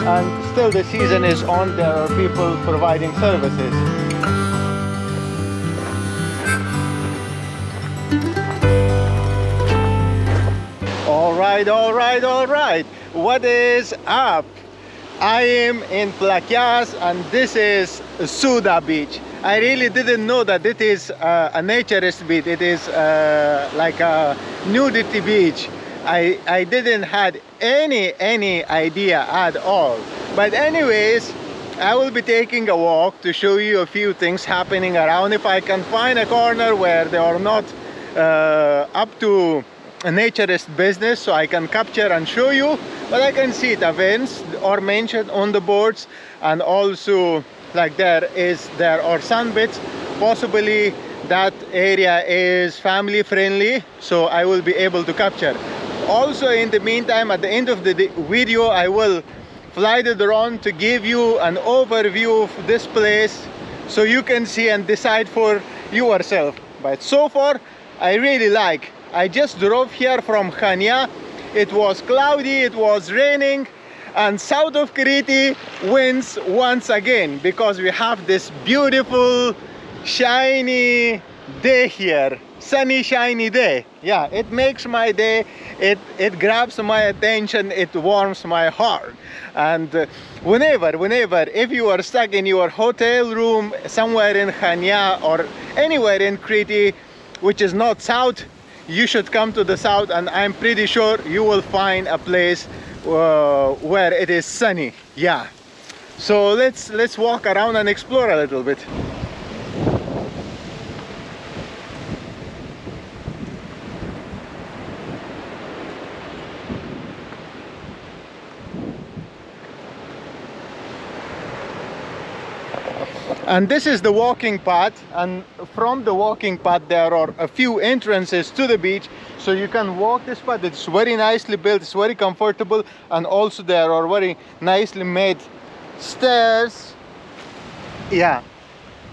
and still the season is on. There are people providing services. All right. What is up? I am in Plakias and this is Souda Beach. I really didn't know that it is a naturist beach. It is like a nudity beach. I didn't had any idea at all. But anyways, I will be taking a walk to show you a few things happening around. If I can find a corner where they are not up to a naturist business, so I can capture and show you. But I can see taverns are mentioned on the boards, and also like there are sunbeds. Possibly that area is family friendly, so I will be able to capture. Also, in the meantime, at the end of the video, I will fly the drone to give you an overview of this place so you can see and decide for yourself. But so far, I really like. I just drove here from Khania. It was cloudy, it was raining, and south of Crete winds once again because we have this beautiful shiny day here. Sunny shiny day. Yeah, it makes my day. It grabs my attention, it warms my heart. And whenever if you are stuck in your hotel room somewhere in Khania or anywhere in Crete which is not south, you should come to the south, and I'm pretty sure you will find a place where it is sunny. Yeah, so let's walk around and explore a little bit. And this is the walking path, and from the walking path there are a few entrances to the beach, so you can walk this path. It's very nicely built, it's very comfortable, and also there are very nicely made stairs, yeah,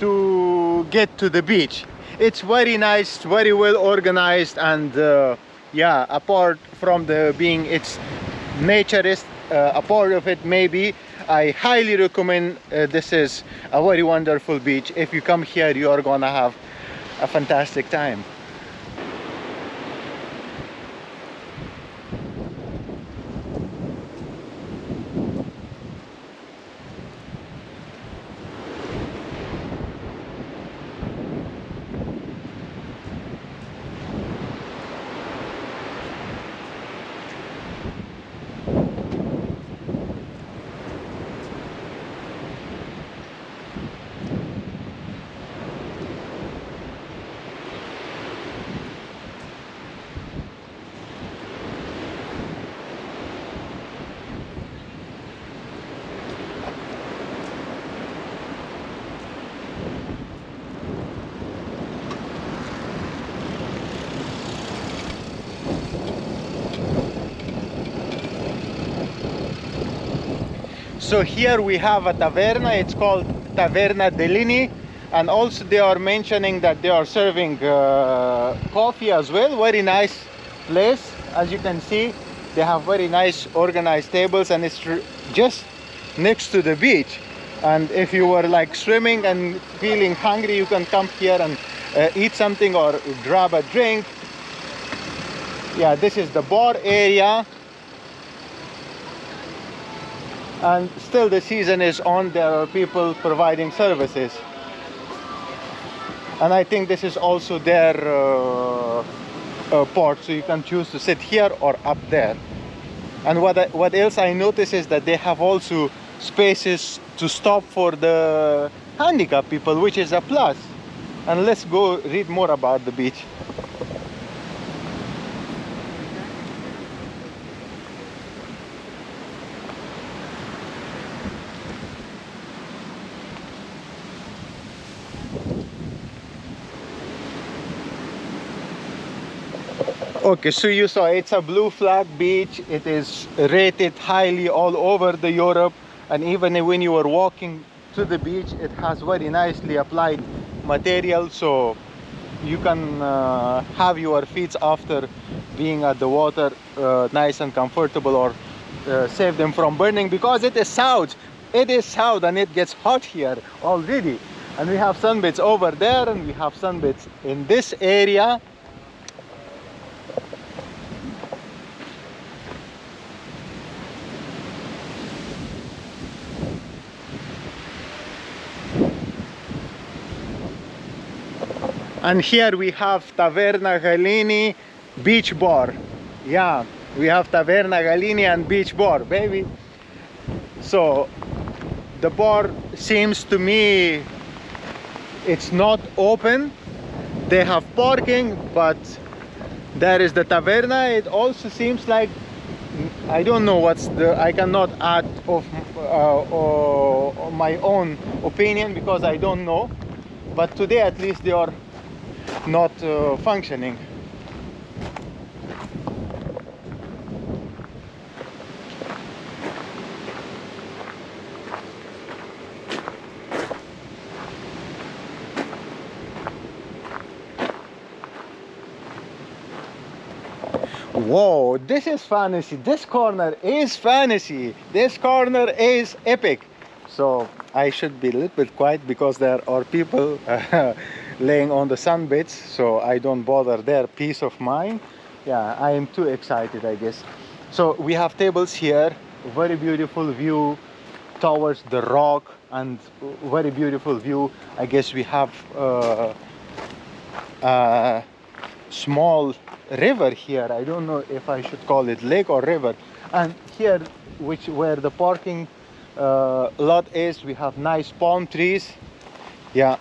to get to the beach. It's very nice, very well organized, and yeah, apart from the being it's naturist, a part of it maybe, I highly recommend. This is a very wonderful beach. If you come here, you are gonna have a fantastic time. So here we have a taverna. It's called Taverna Delini, and also they are mentioning that they are serving coffee as well. Very nice place. As you can see, they have very nice organized tables, and it's just next to the beach. And if you were like swimming and feeling hungry, you can come here and eat something or grab a drink. Yeah, this is the bar area. And still the season is on. There are people providing services, and I think this is also their port, so you can choose to sit here or up there. And what else I notice is that they have also spaces to stop for the handicapped people, which is a plus. And let's go read more about the beach. Okay, so you saw it's a blue flag beach. It is rated highly all over the Europe, and even when you are walking to the beach, it has very nicely applied material, so you can have your feet after being at the water nice and comfortable, or save them from burning, because it is south. It is south and it gets hot here already. And we have sunbeds over there, and we have sunbeds in this area. And here we have Taverna Galini beach bar. Yeah, we have Taverna Galini and beach bar, baby. So the bar seems to me it's not open. They have parking, but there is the taverna. It also seems like, I don't know what's the, I cannot add of my own opinion because I don't know. But today at least they are not functioning. Whoa, this is fantasy. This corner is fantasy. This corner is epic. So I should be a little bit quiet because there are people laying on the sunbeds, so I don't bother their peace of mind. Yeah, I am too excited, I guess. So we have tables here, very beautiful view towards the rock, and very beautiful view. I guess we have small river here. I don't know if I should call it lake or river. And here, where the parking lot is, we have nice palm trees. Yeah.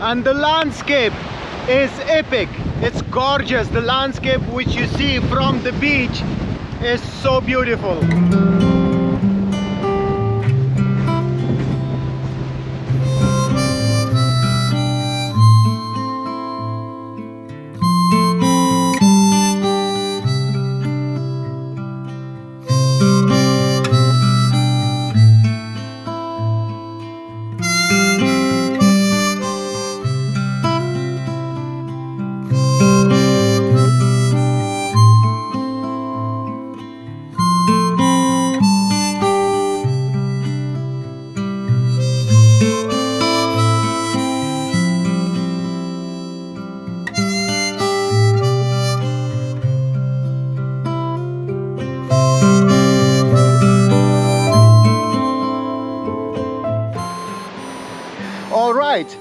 And the landscape is epic. It's gorgeous. The landscape which you see from the beach is so beautiful. Alright,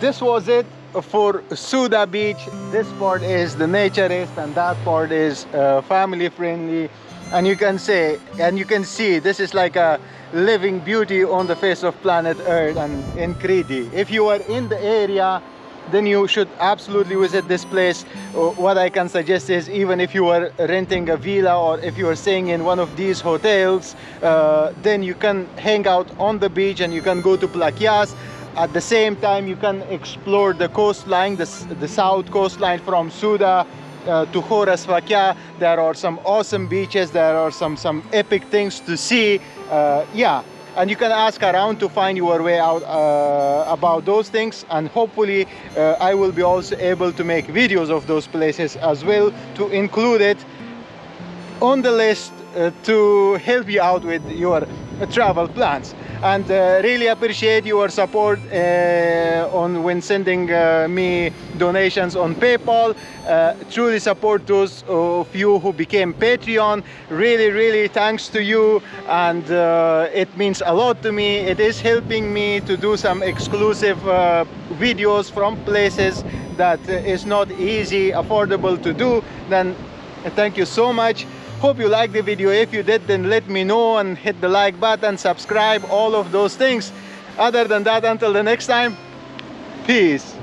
this was it for Souda Beach. This part is the naturist and that part is family friendly, and you can see this is like a living beauty on the face of planet Earth and in Crete. If you are in the area, then you should absolutely visit this place. What I can suggest is, even if you are renting a villa or if you are staying in one of these hotels, then you can hang out on the beach and you can go to Plakias. At the same time, you can explore the coastline, the south coastline from Souda to Pactyan. There are some awesome beaches. There are some epic things to see. Yeah, and you can ask around to find your way out about those things. And hopefully I will be also able to make videos of those places as well, to include it on the list to help you out with your travel plans. And really appreciate your support on when sending me donations on PayPal. Truly support those of you who became Patreon. Really thanks to you, and it means a lot to me. It is helping me to do some exclusive videos from places that is not easy, affordable to do. Then thank you so much. Hope you liked the video. If you did, then let me know and hit the like button, subscribe, all of those things. Other than that, until the next time, peace.